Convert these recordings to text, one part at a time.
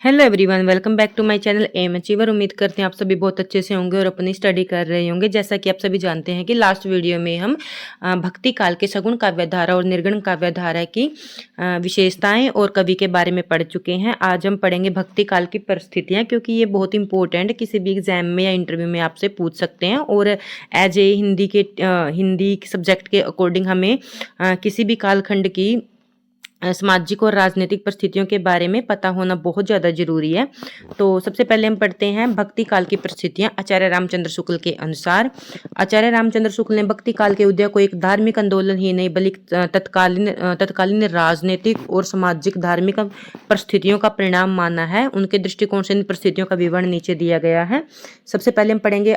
Hello everyone, welcome back to my channel M Achiever. उम्मीद करते हैं आप सभी बहुत अच्छे से होंगे और अपनी स्टडी कर रहे होंगे। जैसा कि आप सभी जानते हैं कि लास्ट वीडियो में हम भक्ति काल के सगुण काव्यधारा और निर्गुण काव्यधारा की विशेषताएं और कवि के बारे में पढ़ चुके हैं। आज हम पढ़ेंगे भक्ति काल की परिस्थितियां, क्योंकि ये बहुत इंपॉर्टेंट किसी भी एग्जाम में या इंटरव्यू में आपसे पूछ सकते हैं। और एज ए हिंदी सब्जेक्ट के अकॉर्डिंग हमें किसी भी कालखंड की सामाजिक और राजनीतिक परिस्थितियों के बारे में पता होना बहुत ज़्यादा जरूरी है। तो सबसे पहले हम पढ़ते हैं भक्ति काल की परिस्थितियां आचार्य रामचंद्र शुक्ल के अनुसार। आचार्य रामचंद्र शुक्ल ने भक्ति काल के उदय को एक धार्मिक आंदोलन ही नहीं बल्कि तत्कालीन राजनीतिक और सामाजिक धार्मिक परिस्थितियों का परिणाम माना है। उनके दृष्टिकोण से इन परिस्थितियों का विवरण नीचे दिया गया है। सबसे पहले हम पढ़ेंगे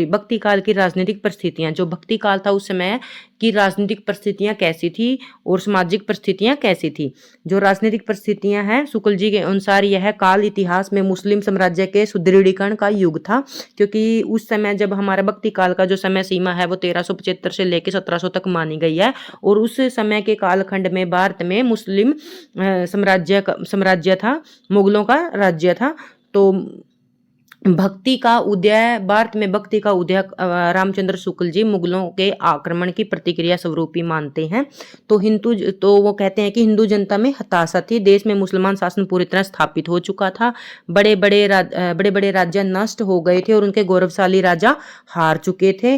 भक्ति काल की राजनीतिक परिस्थितियां। जो भक्ति काल था उस समय की राजनीतिक परिस्थितियां कैसी थी और सामाजिक परिस्थितियां कैसी थी। जो राजनीतिक परिस्थितियां हैं, शुक्ल जी के अनुसार यह काल इतिहास में मुस्लिम साम्राज्य के सुदृढ़ीकरण का युग था, क्योंकि उस समय जब हमारा भक्ति काल का जो समय सीमा है वो 1375 से लेकर 1700 तक मानी गई है। और उस समय के कालखंड में भारत में मुस्लिम साम्राज्य था, मुगलों का राज्य था। तो भक्ति का उदय भारत में भक्ति का उदय रामचंद्र शुक्ल जी मुगलों के आक्रमण की प्रतिक्रिया स्वरूप ही मानते हैं। तो वो कहते हैं कि हिंदू जनता में हताशा थी। देश में मुसलमान शासन पूरी तरह स्थापित हो चुका था। बड़े बड़े राज्य नष्ट हो गए थे और उनके गौरवशाली राजा हार चुके थे।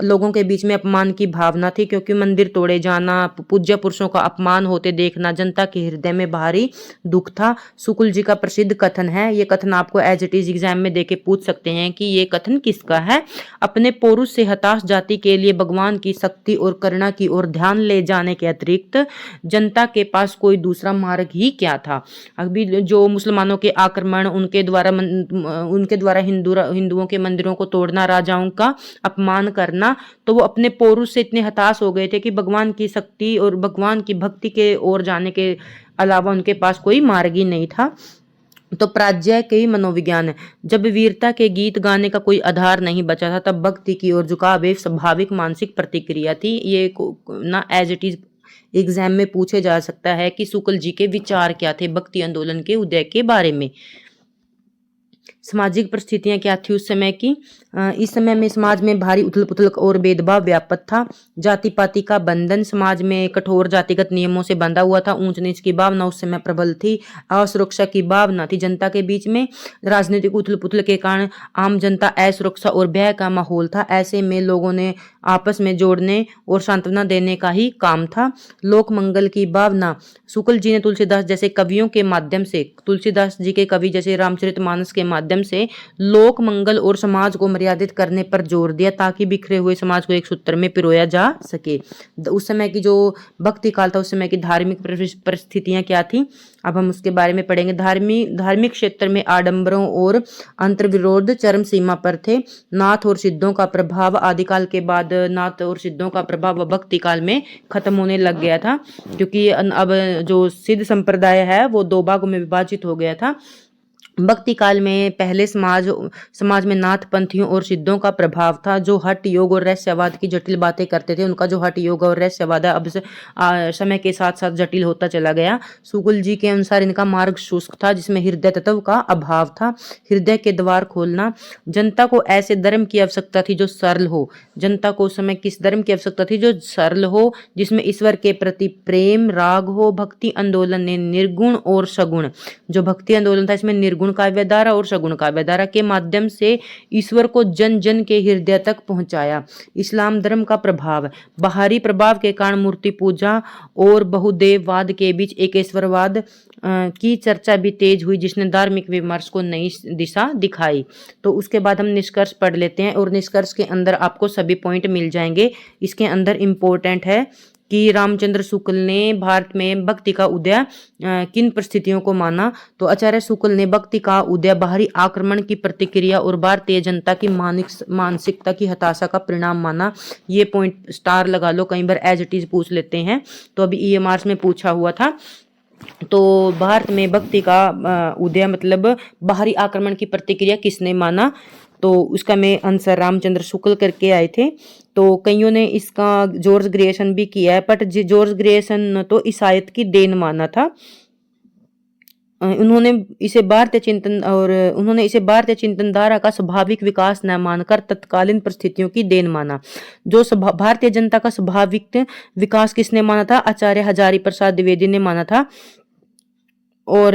लोगों के बीच में अपमान की भावना थी, क्योंकि मंदिर तोड़े जाना, पूज्य पुरुषों का अपमान होते देखना जनता के हृदय में भारी दुख था। शुक्ल जी का प्रसिद्ध कथन है, ये कथन आपको एज इट इज एग्जाम में देके पूछ सकते हैं कि ये कथन किसका है। अपने पौरुष से हताश जाति के लिए भगवान की शक्ति और करुणा की ओर ध्यान ले जाने के अतिरिक्त जनता के पास कोई दूसरा मार्ग ही क्या था। अभी जो मुसलमानों के आक्रमण, उनके द्वारा हिंदुओं के मंदिरों को तोड़ना, राजाओं का अपमान करना, तो वो अपने पौरुष से इतने हताश हो गए थे कि भगवान की शक्ति और भगवान की भक्ति के ओर जाने के अलावा उनके पास कोई मार्ग ही नहीं था। तो पराजय के मनोविज्ञान है। जब वीरता के गीत गाने का कोई आधार नहीं बचा था, तब भक्ति की ओर झुकाव एक स्वाभाविक मानसिक प्रतिक्रिया थी। ये ना एज इट इज एग्जाम में पूछे जा सकता है कि शुक्ल जी के विचार क्या थे भक्ति आंदोलन के उदय के बारे में। सामाजिक परिस्थितियां क्या थी उस समय की। इस समय में समाज में भारी उथल पुथल और भेदभाव व्यापक था। जाति पाति का बंधन, समाज में कठोर जातिगत नियमों से बंधा हुआ था। ऊंच नीच की भावना उस समय प्रबल थी। असुरक्षा की भावना थी जनता के बीच में। राजनीतिक उथल पुथल के कारण आम जनता असुरक्षा और भय का माहौल था। ऐसे में लोगों ने आपस में जोड़ने और सांत्वना देने का ही काम था। लोक मंगल की भावना, शुक्ल जी ने तुलसीदास जैसे कवियों के माध्यम से, तुलसीदास जी के कवि जैसे रामचरितमानस के माध्यम से लोक मंगल और समाज को मर्यादित करने पर जोर दिया, ताकि बिखरे हुए समाज को एक सूत्र में पिरोया जा सके। उस समय की जो भक्ति काल था, उस समय की धार्मिक परिस्थितियां क्या थी, अब हम उसके बारे में पढ़ेंगे। धार्मिक क्षेत्र में आडंबरों और अंतर्विरोध चरम सीमा पर थे। नाथ और सिद्धों का प्रभाव, आदिकाल के बाद नाथ और सिद्धों का प्रभाव भक्ति काल में खत्म होने लग गया था, क्योंकि अब जो सिद्ध संप्रदाय है वो दो भागों में विभाजित हो गया था। भक्ति काल में पहले समाज में नाथ पंथियों और सिद्धों का प्रभाव था, जो हठ योग और रहस्यवाद की जटिल बातें करते थे। उनका जो हठ योग और रहस्यवाद है अब समय के साथ साथ जटिल होता चला गया। शुक्ल जी के अनुसार इनका मार्ग शुष्क था, जिसमें हृदय तत्व का अभाव था। हृदय के द्वार खोलना, जनता को ऐसे धर्म की आवश्यकता थी जो सरल हो। जनता को उस समय किस धर्म की आवश्यकता थी? जो सरल हो, जिसमें ईश्वर के प्रति प्रेम राग हो। भक्ति आंदोलन ने निर्गुण और सगुण, जो भक्ति आंदोलन था इसमें निर्गुण काव्यधारा और सगुण काव्यधारा के माध्यम से ईश्वर को जन जन के हृदय तक पहुंचाया। इस्लाम धर्म का प्रभाव, बाहरी प्रभाव के कारण मूर्ति पूजा और बहुदेववाद के बीच एकेश्वरवाद की चर्चा भी तेज हुई, जिसने धार्मिक विमर्श को नई दिशा दिखाई। तो उसके बाद हम निष्कर्ष पढ़ लेते हैं, और निष्कर्ष के अंदर आपको सभी पॉइंट मिल जाएंगे। इसके अंदर इंपॉर्टेंट है कि रामचंद्र शुक्ल ने भारत में भक्ति का उदय किन परिस्थितियों को माना। तो आचार्य शुक्ल ने भक्ति का उदय बाहरी आक्रमण की प्रतिक्रिया और भारतीय जनता की मानसिकता की हताशा का परिणाम माना। ये पॉइंट स्टार लगा लो, कई बार एज इट इज पूछ लेते हैं। तो अभी ईएमआर में पूछा हुआ था। तो भारत में भक्ति का उदय मतलब बाहरी आक्रमण की प्रतिक्रिया किसने माना? तो उसका मैं आंसर रामचंद्र शुक्ल करके आए थे। तो कईयों ने इसका जॉर्ज ग्रेसन भी किया है, बट जॉर्ज ग्रेसन तो ईसाइत की देन माना था। उन्होंने इसे भारतीय चिंतन धारा का स्वाभाविक विकास न मानकर तत्कालीन परिस्थितियों की देन माना। जो भारतीय जनता का स्वाभाविक विकास किसने माना था? आचार्य हजारी प्रसाद द्विवेदी ने माना था। और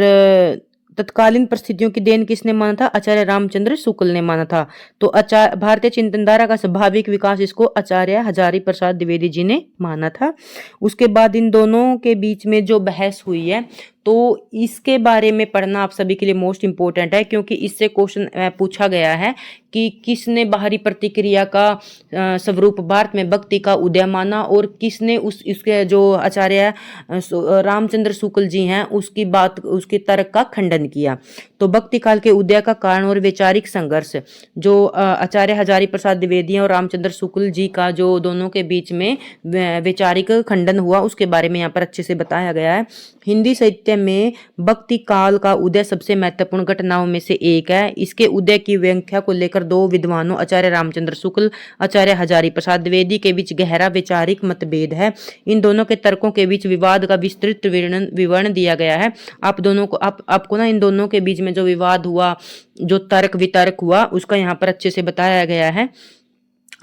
तत्कालीन परिस्थितियों की देन किसने माना था? आचार्य रामचंद्र शुक्ल ने माना था। तो भारतीय चिंतन धारा का स्वाभाविक विकास इसको आचार्य हजारी प्रसाद द्विवेदी जी ने माना था। उसके बाद इन दोनों के बीच में जो बहस हुई है, तो इसके बारे में पढ़ना आप सभी के लिए मोस्ट इंपॉर्टेंट है, क्योंकि इससे क्वेश्चन पूछा गया है कि किसने बाहरी प्रतिक्रिया का स्वरूप भारत में भक्ति का उदय माना, और किसने उसके जो आचार्य रामचंद्र शुक्ल जी हैं उसके तर्क का खंडन किया। तो भक्ति काल के उदय का कारण और वैचारिक संघर्ष जो आचार्य हजारी प्रसाद द्विवेदी और रामचंद्र शुक्ल जी का जो दोनों के बीच में वैचारिक खंडन हुआ, उसके बारे में यहाँ पर अच्छे से बताया गया है। हिंदी साहित्य में भक्ति काल का उदय सबसे महत्वपूर्ण घटनाओं में से एक है। इसके उदय की व्याख्या को लेकर दो विद्वानों आचार्य रामचंद्र शुक्ल, आचार्य हजारी प्रसाद द्विवेदी के बीच गहरा वैचारिक मतभेद है। इन दोनों के तर्कों के बीच विवाद का विस्तृत विवरण दिया गया है। आपको ना इन दोनों के बीच में जो विवाद हुआ, जो तर्क वितर्क हुआ, उसका यहाँ पर अच्छे से बताया गया है।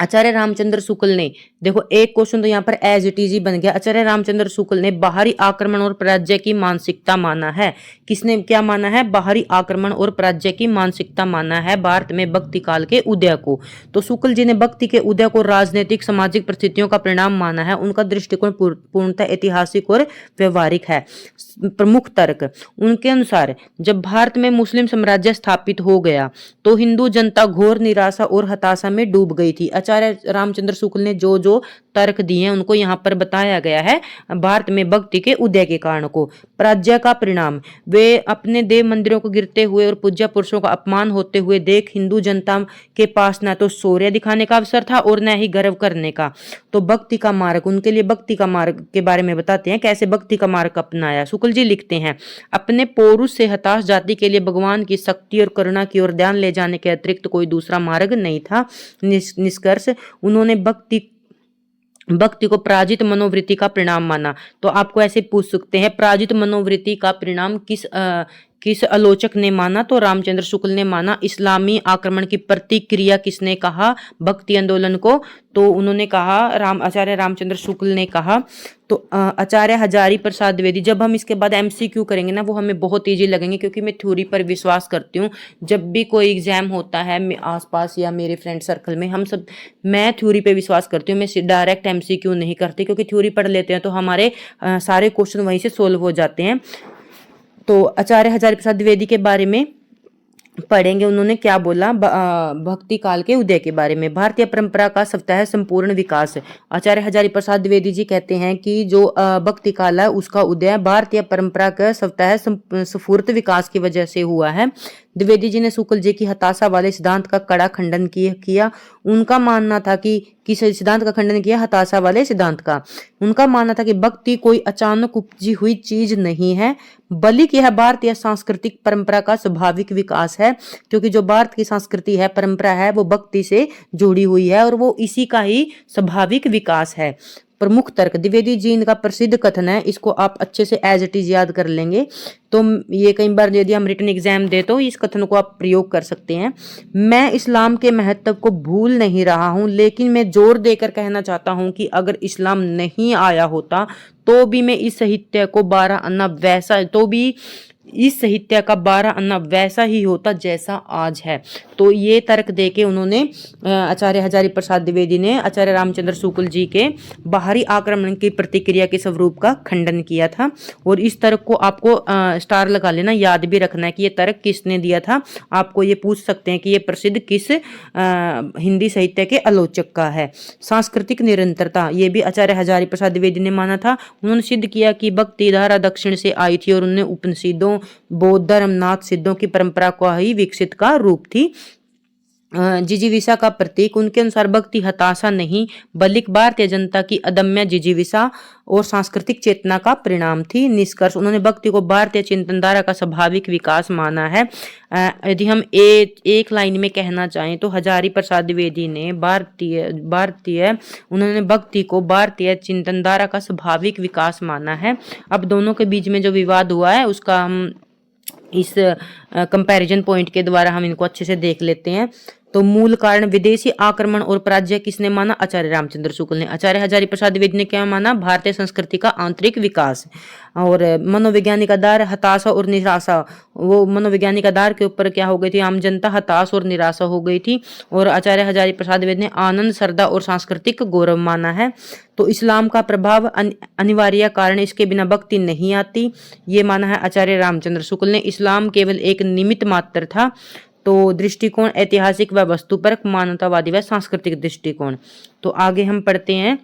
आचार्य रामचंद्र शुक्ल ने, देखो एक क्वेश्चन तो यहाँ पर एज इट इज ही बन गया। आचार्य रामचंद्र शुक्ल ने बाहरी आक्रमण और पराजय की मानसिकता माना है। किसने क्या माना है? बाहरी आक्रमण और पराजय की मानसिकता माना है भारत में भक्ति काल के उदय को। तो शुक्ल जी ने भक्ति के उदय को राजनीतिक सामाजिक परिस्थितियों का परिणाम माना है। उनका दृष्टिकोण पूर्णतः ऐतिहासिक और व्यवहारिक है। प्रमुख तर्क उनके अनुसार जब भारत में मुस्लिम साम्राज्य स्थापित हो गया तो हिंदू जनता घोर निराशा और हताशा में डूब गई थी। आचार्य रामचंद्र शुक्ल ने जो जो तर्क दिए हैं उनको यहाँ पर बताया गया है भारत में भक्ति के उदय के कारण को। पराजय का परिणाम, वे अपने देव मंदिरों को गिरते हुए और पूज्य पुरुषों का अपमान होते हुए देख हिंदू जनता के पास न तो शौर्य दिखाने का अवसर था और न ही गर्व करने का। तो भक्ति का मार्ग, उनके लिए भक्ति का मार्ग के बारे में बताते हैं, कैसे भक्ति का मार्ग अपनाया। शुक्ल जी लिखते हैं, अपने पौरुष से हताश जाति के लिए भगवान की शक्ति और करुणा की ओर ध्यान ले जाने के अतिरिक्त कोई दूसरा मार्ग नहीं था। निष्कर्ष, उन्होंने भक्ति को पराजित मनोवृत्ति का परिणाम माना। तो आपको ऐसे पूछ सकते हैं, पराजित मनोवृत्ति का परिणाम किस आलोचक ने माना? तो रामचंद्र शुक्ल ने माना। इस्लामी आक्रमण की प्रतिक्रिया किसने कहा भक्ति आंदोलन को? तो उन्होंने कहा, आचार्य रामचंद्र शुक्ल ने कहा। तो आचार्य हजारी प्रसाद द्विवेदी, जब हम इसके बाद एमसीक्यू करेंगे ना, वो हमें बहुत ईजी लगेंगे, क्योंकि मैं थ्योरी पर विश्वास करती हूँ। जब भी कोई एग्जाम होता है आसपास या मेरे फ्रेंड सर्कल में, मैं थ्योरी पे विश्वास करती हूँ। मैं डायरेक्ट एमसीक्यू नहीं करती, क्योंकि थ्योरी पढ़ लेते हैं तो हमारे सारे क्वेश्चन वहीं से सोल्व हो जाते हैं। तो आचार्य हजारी प्रसाद द्विवेदी के बारे में पढ़ेंगे, उन्होंने क्या बोला भक्ति काल के उदय के बारे में। भारतीय परंपरा का स्वतः संपूर्ण विकास, आचार्य हजारी प्रसाद द्विवेदी जी कहते हैं कि जो भक्ति काल है उसका उदय भारतीय परंपरा का स्वतः स्फूर्त विकास की वजह से हुआ है। द्विवेदी जी ने शुक्ल जी की हताशा वाले सिद्धांत का कड़ा खंडन किया। उनका मानना था कि किस सिद्धांत का खंडन किया? हताशा वाले सिद्धांत का। उनका मानना था कि भक्ति कोई अचानक उपजी हुई चीज नहीं है, बल्कि यह भारतीय सांस्कृतिक परंपरा का स्वाभाविक विकास है, क्योंकि जो भारत की संस्कृति है, परंपरा है, वो भक्ति से जुड़ी हुई है और वो इसी का ही स्वाभाविक विकास है। प्रमुख तर्क, द्विवेदी जी इनका प्रसिद्ध कथन है, इसको आप अच्छे से एज इट इज याद कर लेंगे। तो ये कई बार यदि हम रिटन एग्जाम दे तो इस कथन को आप प्रयोग कर सकते हैं। मैं इस्लाम के महत्व को भूल नहीं रहा हूं, लेकिन मैं जोर देकर कहना चाहता हूं कि अगर इस्लाम नहीं आया होता तो भी मैं इस साहित्य को 12 अन्ना वैसा ही होता जैसा आज है। तो ये तर्क देके उन्होंने आचार्य हजारी प्रसाद द्विवेदी ने आचार्य रामचंद्र शुक्ल जी के बाहरी आक्रमण की प्रतिक्रिया के स्वरूप का खंडन किया था। और इस तर्क को आपको स्टार लगा लेना, याद भी रखना है कि ये तर्क किसने दिया था। आपको ये पूछ सकते हैं कि ये प्रसिद्ध किस हिंदी साहित्य के आलोचक का है। सांस्कृतिक निरंतरता, ये भी आचार्य हजारी प्रसाद द्विवेदी ने माना था। उन्होंने सिद्ध किया कि भक्ति धारा दक्षिण से आई थी और उन्होंने उपनिषदों, बौद्ध धर्म, नाथ सिद्धों की परंपरा को ही विकसित का रूप थी। जिजीविषा का प्रतीक, उनके अनुसार भक्ति हताशा नहीं बल्कि भारतीय जनता की अदम्य जिजीविषा और सांस्कृतिक चेतना का परिणाम थी। निष्कर्ष, उन्होंने भक्ति को भारतीय चिंतन धारा का स्वाभाविक विकास माना है। यदि हम एक लाइन में कहना चाहें तो हजारी प्रसाद द्विवेदी ने उन्होंने भक्ति को भारतीय चिंतन धारा का स्वाभाविक विकास माना है। अब दोनों के बीच में जो विवाद हुआ है उसका हम इस कंपैरिजन पॉइंट के द्वारा हम इनको अच्छे से देख लेते हैं। तो मूल कारण विदेशी आक्रमण और पराजय किसने माना? आचार्य रामचंद्र शुक्ल ने। आचार्य हजारी प्रसाद द्विवेदी ने क्या माना? भारतीय संस्कृति का आंतरिक विकास। और मनोवैज्ञानिक आधार हताशा और निराशा, वो मनोवैज्ञानिक आधार के ऊपर क्या हो गई थी? आम जनता हताश और निराशा हो गई थी। और आचार्य हजारी प्रसाद द्विवेदी ने आनंद, श्रद्धा और सांस्कृतिक गौरव माना है। तो इस्लाम का प्रभाव अनिवार्य कारण, इसके बिना भक्ति नहीं आती, ये माना है आचार्य रामचंद्र शुक्ल ने। इस्लाम केवल एक निमित्त मात्र था। तो दृष्टिकोण ऐतिहासिक व वस्तुपरक, मानवतावादी व सांस्कृतिक दृष्टिकोण। तो आगे हम पढ़ते हैं।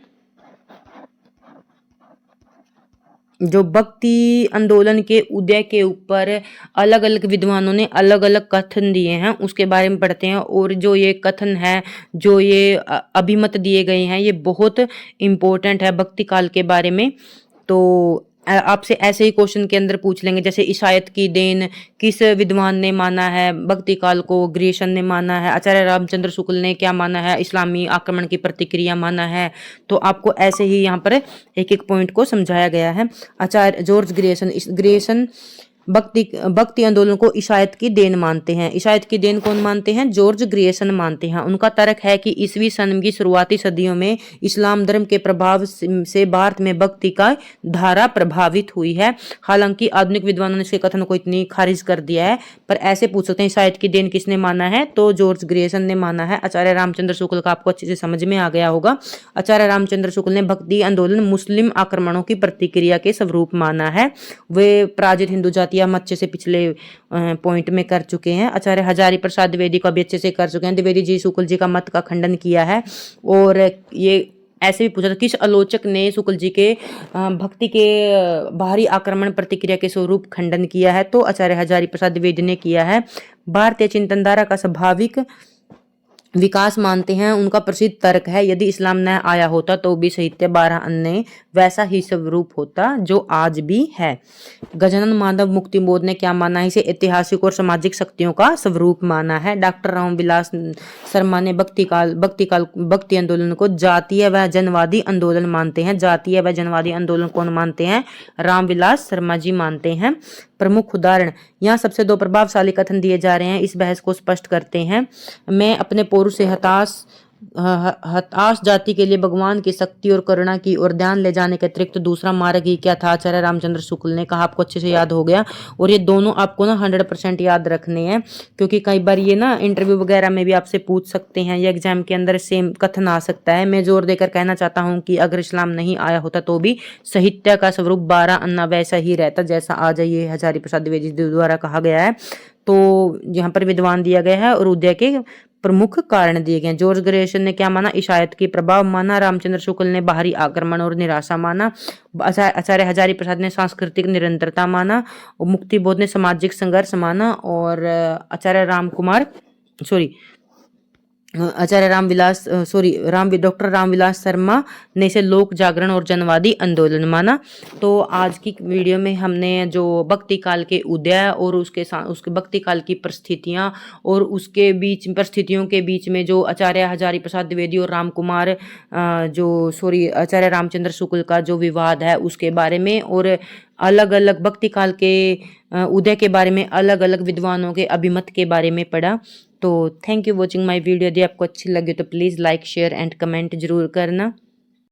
जो भक्ति आंदोलन के उदय के ऊपर अलग अलग विद्वानों ने अलग अलग कथन दिए हैं, उसके बारे में पढ़ते हैं। और जो ये कथन है, जो ये अभिमत दिए गए हैं, ये बहुत इम्पोर्टेंट है भक्ति काल के बारे में। तो आपसे ऐसे ही क्वेश्चन के अंदर पूछ लेंगे, जैसे ईसाइत की देन किस विद्वान ने माना है? भक्ति काल को ग्रियर्सन ने माना है। आचार्य रामचंद्र शुक्ल ने क्या माना है? इस्लामी आक्रमण की प्रतिक्रिया माना है। तो आपको ऐसे ही यहाँ पर एक एक पॉइंट को समझाया गया है। आचार्य जॉर्ज ग्रियर्सन भक्ति आंदोलन को ईसाइत की देन मानते हैं। ईसाइत की देन कौन मानते हैं? जॉर्ज ग्रियर्सन मानते हैं। उनका तर्क है कि ईसवी सन की शुरुआती सदियों में इस्लाम धर्म के प्रभाव से भारत में भक्ति का धारा प्रभावित हुई है। हालांकि आधुनिक विद्वानों ने इसके कथन को इतनी खारिज कर दिया है, पर ऐसे पूछ सकते हैं ईसाइत की देन किसने माना है? तो जॉर्ज ग्रियर्सन ने माना है। आचार्य रामचंद्र शुक्ल का आपको अच्छे से समझ में आ गया होगा। आचार्य रामचंद्र शुक्ल ने भक्ति आंदोलन मुस्लिम आक्रमणों की प्रतिक्रिया के स्वरूप माना है। वे पराजित हिंदू जाति हम अच्छे से पिछले पॉइंट में कर चुके हैं। आचार्य हजारी प्रसाद द्विवेदी को भी अच्छे से कर चुके हैं। द्विवेदी जी शुक्ल जी का मत का खंडन किया है। और ये ऐसे भी पूछा था, किस आलोचक ने शुक्ल जी के भक्ति के बाहरी आक्रमण प्रतिक्रिया के स्वरूप खंडन किया है? तो आचार्य हजारी प्रसाद द्विवेदी ने किया है। भारतीय चिंतनधारा का स्वाभाविक विकास मानते हैं। उनका प्रसिद्ध तर्क है, यदि इस्लाम न आया होता तो भी साहित्य 12 अन्य वैसा ही स्वरूप होता जो आज भी है। गजानन माधव मुक्ति बोध ने क्या माना है? इसे ऐतिहासिक और सामाजिक शक्तियों का स्वरूप माना है। डॉक्टर रामविलास शर्मा ने भक्ति आंदोलन को जातीय व जनवादी आंदोलन मानते हैं। जातीय व जनवादी आंदोलन कौन मानते हैं? रामविलास शर्मा जी मानते हैं। प्रमुख उदाहरण, यहाँ सबसे 2 प्रभावशाली कथन दिए जा रहे हैं, इस बहस को स्पष्ट करते हैं। मैं अपने पौरुष से हताश जाति के लिए भगवान की शक्ति और करुणा की ओर ध्यान ले जाने के अतिरिक्त दूसरा मार्ग ही क्या था? आचार्य रामचंद्र शुक्ल ने कहा। आपको अच्छे से याद हो गया। और ये दोनों आपको ना 100% याद रखने हैं, क्योंकि कई बार ये ना इंटरव्यू वगैरह में भी आपसे पूछ सकते हैं, या एग्जाम के अंदर सेम कथन आ सकता है। मैं जोर देकर कहना चाहता हूँ कि अगर इस्लाम नहीं आया होता तो भी साहित्य का स्वरूप 12 अन्ना वैसा ही रहता जैसा आज ये हजारी प्रसाद द्विवेदी द्वारा कहा गया है। तो यहाँ पर विद्वान दिया गया है और उदय के प्रमुख कारण दिए गए। जॉर्ज ग्रियर्सन ने क्या माना? ईसाइत की प्रभाव माना। रामचंद्र शुक्ल ने बाहरी आक्रमण और निराशा माना। आचार्य हजारी प्रसाद ने सांस्कृतिक निरंतरता माना। और मुक्ति बोध ने सामाजिक संघर्ष माना। और डॉक्टर रामविलास शर्मा ने इसे लोक जागरण और जनवादी आंदोलन माना। तो आज की वीडियो में हमने जो भक्ति काल के उदय और उसके भक्ति काल की परिस्थितियां और उसके बीच परिस्थितियों के बीच में जो आचार्य हजारी प्रसाद द्विवेदी और आचार्य रामचंद्र शुक्ल का जो विवाद है उसके बारे में, और अलग अलग भक्ति काल के उदय के बारे में अलग अलग विद्वानों के अभिमत के बारे में पढ़ा। तो thank you watching my video. यदि आपको अच्छी लगे तो please like, share and comment जरूर करना।